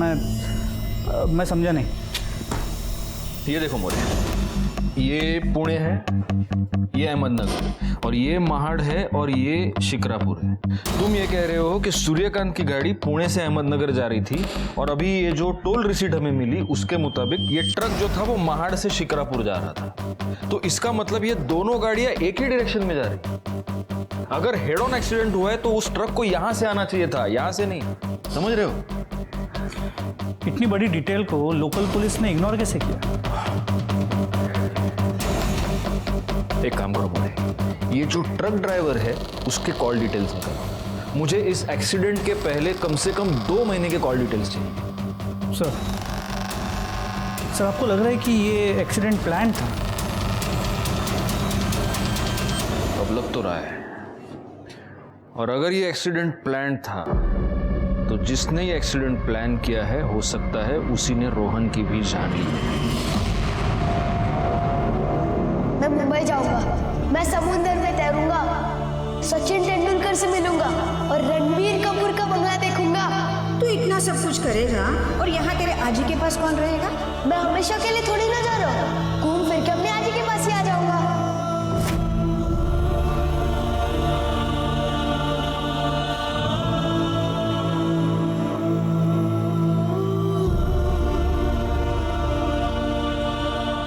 मैं समझा नहीं। ये देखो मोरे, ये पुणे है, ये अहमदनगर, और ये महाड़ है और ये शिकरापुर है। तुम ये कह रहे हो कि सूर्यकांत की गाड़ी पुणे से अहमदनगर जा रही थी और अभी ये जो टोल रिसीट हमें मिली उसके मुताबिक ये ट्रक जो था वो महाड़ से शिकरापुर जा रहा था। तो इसका मतलब ये दोनों गाड़ियां एक ही डायरेक्शन में जा रही। अगर हेड ऑन एक्सीडेंट हुआ है तो उस ट्रक को यहां से आना चाहिए था, यहां से नहीं। समझ रहे हो? इतनी बड़ी डिटेल को लोकल पुलिस ने इग्नोर कैसे किया? एक काम करो मोरे, ये जो ट्रक ड्राइवर है उसके कॉल डिटेल्स निकालो। मुझे इस एक्सीडेंट के पहले कम से कम 2 महीने के कॉल डिटेल्स चाहिए। सर आपको लग रहा है कि ये एक्सीडेंट प्लान था? अब लग तो रहा है, और अगर ये एक्सीडेंट प्लान था तो जिसने ये एक्सीडेंट प्लान किया है हो सकता है उसी ने रोहन की भी जान ली। मैं मुंबई जाऊंगा, मैं समुद्र में तैरूंगा, सचिन तेंदुलकर से मिलूंगा और रणबीर कपूर का बंगला देखूंगा। तू इतना सब कुछ करेगा और यहाँ तेरे आजी के पास कौन रहेगा? मैं हमेशा के लिए थोड़ी ना जा रहा हूँ, घूम फिर के अपने आजी के पास ही आ जाऊंगा।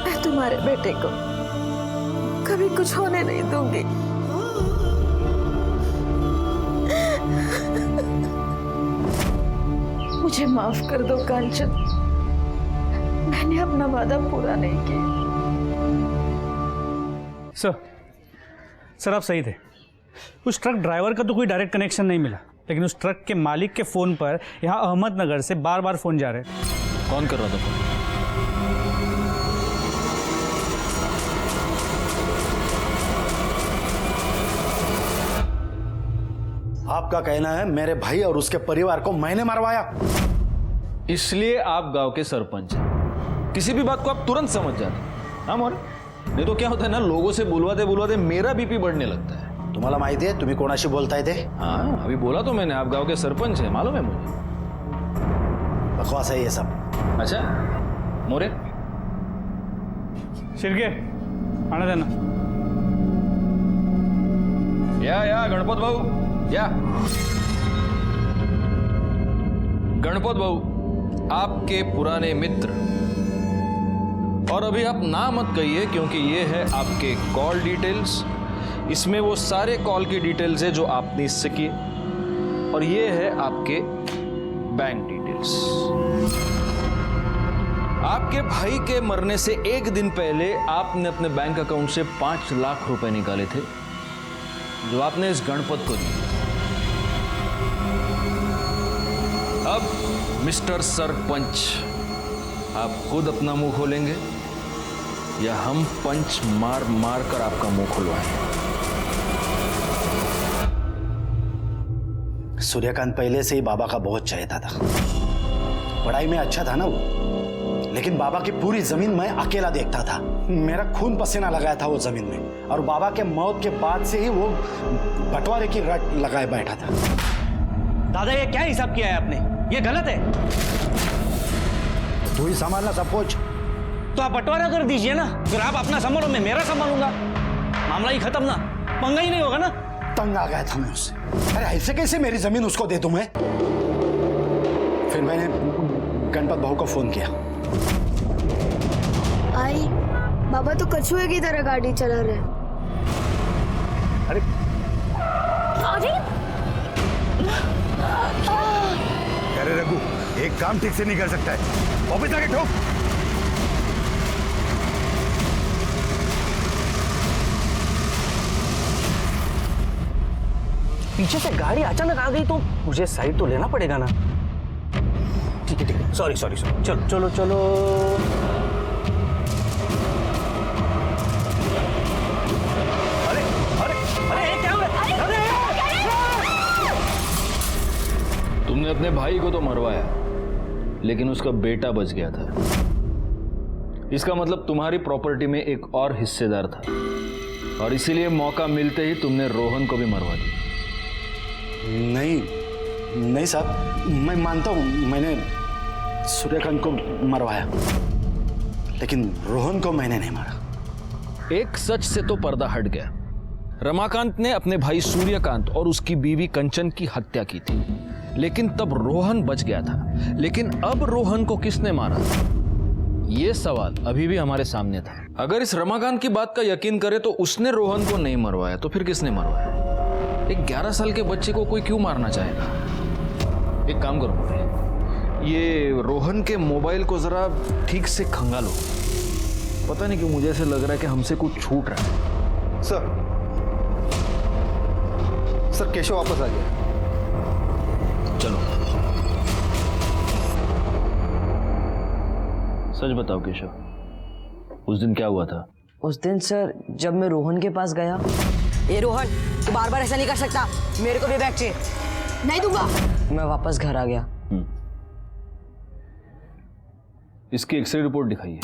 मैं तुम्हारे बेटे को कभी कुछ होने नहीं दूंगी। मुझे माफ कर दो कांचन, मैंने अपना वादा पूरा नहीं किया। सर आप सही थे, उस ट्रक ड्राइवर का तो कोई डायरेक्ट कनेक्शन नहीं मिला, लेकिन उस ट्रक के मालिक के फोन पर यहाँ अहमदनगर से बार बार फोन जा रहे थे। कौन कर रहा था फोन? आपका कहना है मेरे भाई और उसके परिवार को मैंने मरवाया? इसलिए आप गांव के सरपंच हैं, किसी भी बात को आप तुरंत समझ जाते। हाँ मोरे, नहीं तो क्या होता है ना, लोगों से बुलवाते बुलवाते मेरा बीपी बढ़ने लगता है। तुम्हाला माहिती आहे तुम्ही कोणाशी बोलताय ते? हाँ अभी बोला तो मैंने, आप गांव के सरपंच हैं, मालूम है मुझे। बकवास है ये सब। अच्छा मोरे, शिर्के आना देना। या गणपत भाऊ, या गणपत भाऊ, आपके पुराने मित्र। और अभी आप ना मत कहिए क्योंकि ये है आपके कॉल डिटेल्स, इसमें वो सारे कॉल की डिटेल्स है जो आपने इससे किए, और ये है आपके बैंक डिटेल्स। आपके भाई के मरने से 1 दिन पहले आपने अपने बैंक अकाउंट से 5 लाख रुपए निकाले थे, जो आपने इस गणपत को दी। अब मिस्टर सरपंच, आप खुद अपना मुंह खोलेंगे या हम पंच मार मार कर आपका मुंह खुलवाएंगे? सूर्यकांत पहले से ही बाबा का बहुत चाहता था। पढ़ाई में अच्छा था ना वो, लेकिन बाबा की पूरी जमीन मैं अकेला देखता था। मेरा खून पसीना लगाया था वो जमीन में, और बाबा के मौत के बाद से ही वो बंटवारे की रट लगाए बैठा था। दादा ये क्या हिसाब किया है आपने? ये गलत है। तू ही संभालना सब कुछ। तो आप बंटवारा कर दीजिए ना, फिर आप अपना संभालो, मैं मेरा संभालूंगा। मामला ही खत्म ना, पंगा ही नहीं होगा ना। तंग आ गया था मैं उससे। अरे ऐसे कैसे मेरी जमीन उसको दे दूं मैं? फिर मैंने गणपत भाऊ को फोन किया। आई, बाबा तो कछुए की तरह गाड़ी चला रहे हैं। अरे अरे रघु, एक काम ठीक से नहीं कर सकता है, वापस आके ठोक। पीछे से गाड़ी अचानक आ गई तो मुझे साइड तो लेना पड़ेगा ना। ठीक है, सॉरी सॉरी सॉरी, चलो चलो चलो। अरे अरे अरे क्या हुआ? तुमने अपने भाई को तो मरवाया, लेकिन उसका बेटा बच गया था। इसका मतलब तुम्हारी प्रॉपर्टी में एक और हिस्सेदार था, और इसीलिए मौका मिलते ही तुमने रोहन को भी मरवा दिया। नहीं साहब, मैं मानता हूं मैंने सूर्यकांत को मरवाया, लेकिन रोहन को मैंने नहीं मारा। एक सच से तो पर्दा हट गया। रमाकांत ने अपने भाई सूर्यकांत और उसकी बीवी कंचन की हत्या की थी, लेकिन तब रोहन बच गया था। लेकिन अब रोहन को किसने मारा, यह सवाल अभी भी हमारे सामने था। अगर इस रमाकांत की बात का यकीन करे तो उसने रोहन को नहीं मरवाया, तो फिर किसने मरवाया? एक 11 साल के बच्चे को कोई क्यों मारना चाहेगा? एक काम करो मुझे, ये रोहन के मोबाइल को जरा ठीक से खंगालो। पता नहीं क्यों मुझे ऐसे लग रहा है कि हमसे कुछ छूट रहा है। सर केशव वापस आ गया। चलो सच बताओ केशव, उस दिन क्या हुआ था? उस दिन सर, जब मैं रोहन के पास गया। ये रोहन, तू बार बार ऐसा नहीं कर सकता, मेरे को भी बैग चाहिए। नहीं दूंगा। मैं वापस घर आ गया। इसकी एक्सरे रिपोर्ट दिखाइए।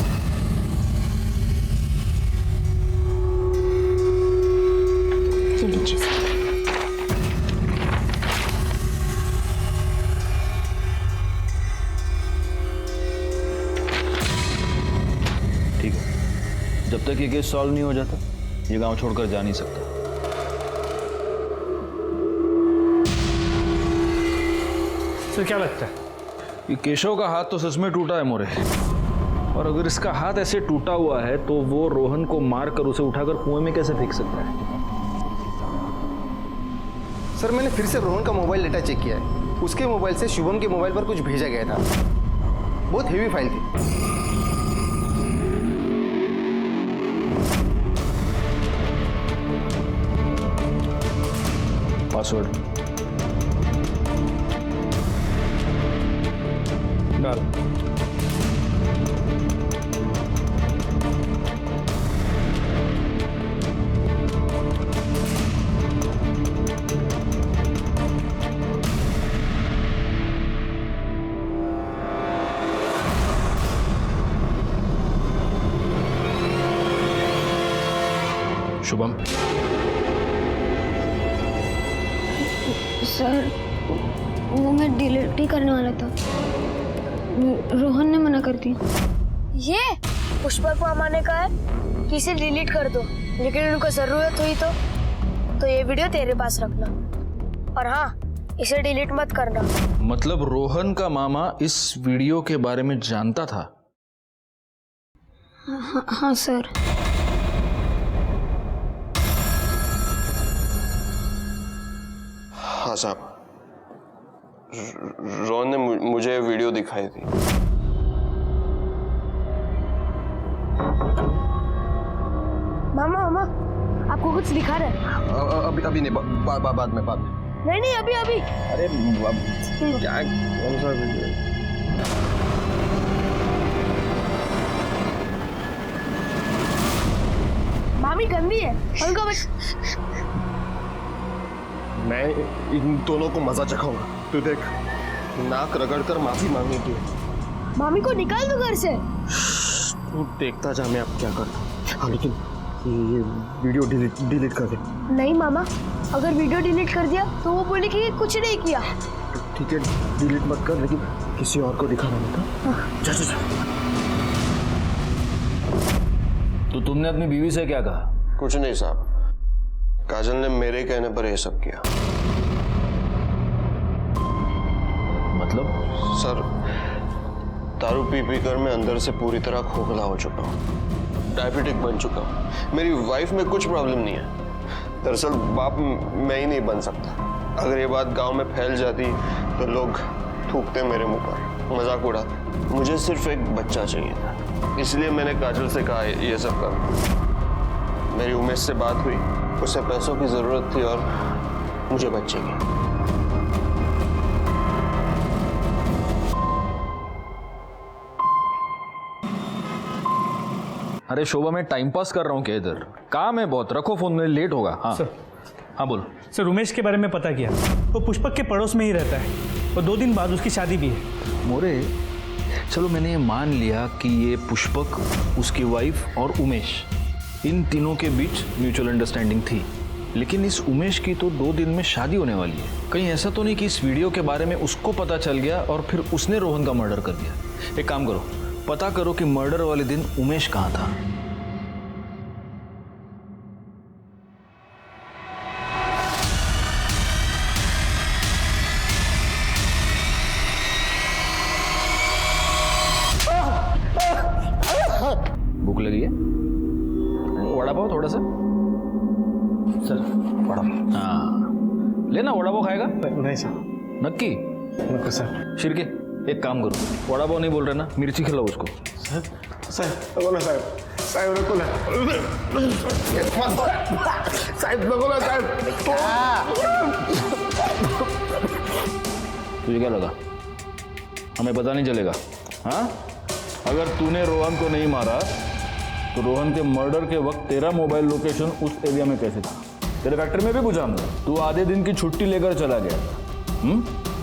ठीक है, जब तक ये केस सॉल्व नहीं हो जाता ये गांव छोड़कर जा नहीं सकता। तो क्या लगता है? ये केशव का हाथ तो सच में टूटा है मोरे, और अगर इसका हाथ ऐसे टूटा हुआ है तो वो रोहन को मारकर उसे उठाकर कुएं में कैसे फेंक सकता है? सर मैंने फिर से रोहन का मोबाइल डेटा चेक किया है। उसके मोबाइल से शुभम के मोबाइल पर कुछ भेजा गया था। बहुत हेवी फाइल थी। पासवर्ड डाल। शुभम, सर वो मैं डिलीट ही करने वाला था, रोहन ने मना कर दिया। ये पुष्पा को माने का है कि इसे डिलीट कर दो, लेकिन उनको जरूरत हुई तो ये वीडियो तेरे पास रखना, और हाँ इसे डिलीट मत करना। मतलब रोहन का मामा इस वीडियो के बारे में जानता था? हाँ सर। हाँ साहब, रोहन ने मुझे वीडियो दिखाई थी। मामा आपको कुछ दिखा रहा है। अभी अभी नहीं, बाद में। नहीं अभी अभी। अरे क्या कौन सा वीडियो? मामी गंदी है, उनको बस। मैं इन दोनों को मजा चखाऊंगा। तू देख, नाक रगड़कर माफी मांगनी थी। मामी को निकाल दो घर से। तू देखता जा मैं अब क्या करता। हाँ लेकिन ये वीडियो डिलीट कर दे। नहीं मामा, अगर वीडियो डिलीट कर दिया तो वो बोले कि कुछ नहीं किया। ठीक है डिलीट मत कर, लेकिन किसी और को दिखाना मत। जा जा जा। तो तुमने अपनी बीवी से क्या कहा? कुछ नहीं साहब, काजल ने मेरे कहने पर यह सब किया। मतलब? सर, दारू पी पी कर मैं अंदर से पूरी तरह खोखला हो चुका हूँ, डायबिटिक बन चुका हूँ। मेरी वाइफ में कुछ प्रॉब्लम नहीं है। दरअसल बाप मैं ही नहीं बन सकता। अगर ये बात गांव में फैल जाती तो लोग थूकते मेरे मुंह पर, मजाक उड़ाते। मुझे सिर्फ एक बच्चा चाहिए था, इसलिए मैंने काजल से कहा ये सब कर। मेरी उमेश से बात हुई, उसे पैसों की जरूरत थी और मुझे बच्चे की। अरे शोभा, मैं टाइम पास कर रहा हूँ क्या इधर? काम है बहुत, रखो फोन में, लेट होगा। हाँ सर। हाँ बोल। सर, उमेश के बारे में पता किया, वो पुष्पक के पड़ोस में ही रहता है और 2 दिन बाद उसकी शादी भी है। मोरे, चलो मैंने ये मान लिया कि ये पुष्पक, उसकी वाइफ और उमेश, इन तीनों के बीच म्यूचुअल अंडरस्टैंडिंग थी। लेकिन इस उमेश की तो 2 दिन में शादी होने वाली है। कहीं ऐसा तो नहीं कि इस वीडियो के बारे में उसको पता चल गया और फिर उसने रोहन का मर्डर कर दिया? एक काम करो, पता करो कि मर्डर वाले दिन उमेश कहाँ था। भूख लगी है? वड़ा पाव थोड़ा सा। सर वड़ा पाव। हाँ लेना, वड़ा पाव खाएगा? नहीं सर। नक्की? नक्की सर। शिरके, एक काम करो, वड़ा पाव नहीं बोल रहे ना, मिर्ची खिलाओ उसको। साहब नको ना साहब, साहब नको ना, साहब नको ना साहब। तुझे क्या लगा हमें पता नहीं चलेगा? हाँ, अगर तूने रोहन को नहीं मारा तो रोहन के मर्डर के वक्त तेरा मोबाइल लोकेशन उस एरिया में कैसे था? तेरे फैक्ट्री में भी पूछा हमने, तू आधे दिन की छुट्टी लेकर चला गया।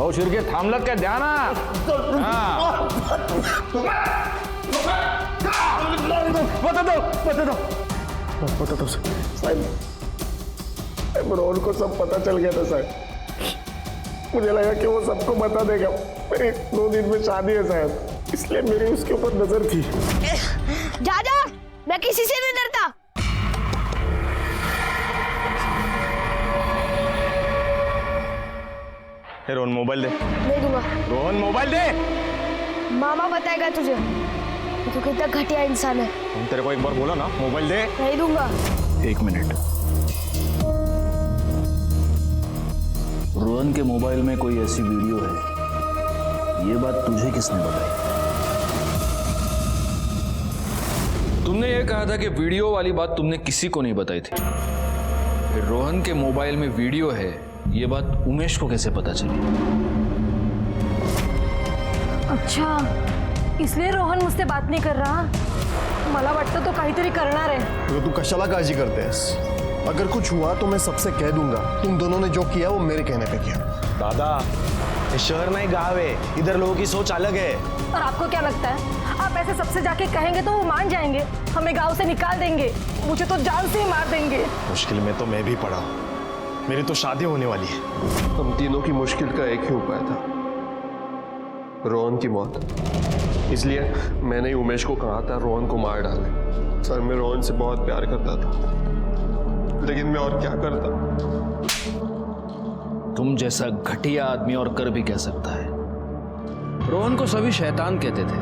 और शिरके थाम लग के ध्यान। बता दो साहब, रोहन को सब पता चल गया था साहब। मुझे लगा कि वो सबको बता देगा। मेरी 2 दिन में शादी है साहब, इसलिए मेरी उसके ऊपर नजर थी। जा जा, मैं किसी से नहीं डरता। रोहन मोबाइल दे। नहीं दूंगा। रोहन मोबाइल दे। मामा बताएगा तुझे तू कितना घटिया इंसान है। तुम तेरे को एक बार बोला ना, मोबाइल दे। नहीं दूंगा। 1 मिनट, रोहन के मोबाइल में कोई ऐसी वीडियो है, ये बात तुझे किसने बताई? तुमने ये कहा था कि वीडियो वाली बात तुमने किसी को नहीं बताई थी। फिर रोहन के मोबाइल में वीडियो है, ये बात उमेश को कैसे पता चली? अच्छा, इसलिए रोहन मुझसे बात नाही कर रहा? मला वाटतं तो काहीतरी करणार आहे। तो तू कशाला काळजी करतेस? अगर कुछ हुआ तो मैं सबसे कह दूंगा तुम दोनों ने जो किया वो मेरे कहने पे किया। दादा, ये शहर नहीं गाँव है, इधर लोगों की सोच अलग है। और आपको क्या लगता है आप ऐसे सबसे जाके कहेंगे तो वो मान जाएंगे, हमें गांव से निकाल देंगे, मुझे तो जान से ही मार देंगे। मुश्किल में तो मैं भी पड़ा हूँ, मेरी तो शादी होने वाली है। हम तीनों की मुश्किल का एक ही उपाय था, रोहन की मौत। इसलिए मैंने ही उमेश को कहा था रोहन को मार डाले। सर, मैं रोहन से बहुत प्यार करता था, लेकिन मैं और क्या करता। तुम जैसा घटिया आदमी और कर भी कह सकता है। रोहन को सभी शैतान कहते थे,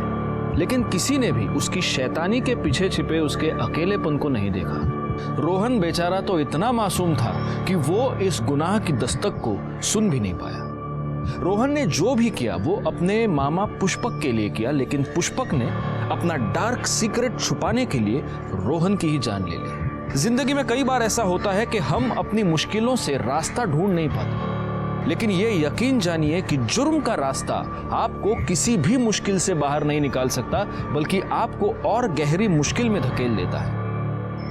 लेकिन किसी ने भी उसकी शैतानी के पीछे छिपे उसके अकेलेपन को नहीं देखा। रोहन बेचारा तो इतना मासूम था कि वो इस गुनाह की दस्तक को सुन भी नहीं पाया। रोहन ने जो भी किया वो अपने मामा पुष्पक के लिए किया, लेकिन पुष्पक ने अपना डार्क सीक्रेट छुपाने के लिए रोहन की ही जान ले ली। जिंदगी में कई बार ऐसा होता है कि हम अपनी मुश्किलों से रास्ता ढूंढ नहीं पाते, लेकिन ये यकीन जानिए कि जुर्म का रास्ता आपको किसी भी मुश्किल से बाहर नहीं निकाल सकता, बल्कि आपको और गहरी मुश्किल में धकेल देता है।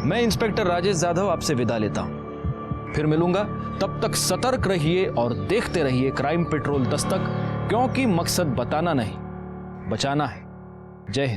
मैं इंस्पेक्टर राजेश जाधव आपसे विदा लेता हूं, फिर मिलूंगा। तब तक सतर्क रहिए और देखते रहिए क्राइम पेट्रोल दस्तक, क्योंकि मकसद बताना नहीं, बचाना है। जय हिंद।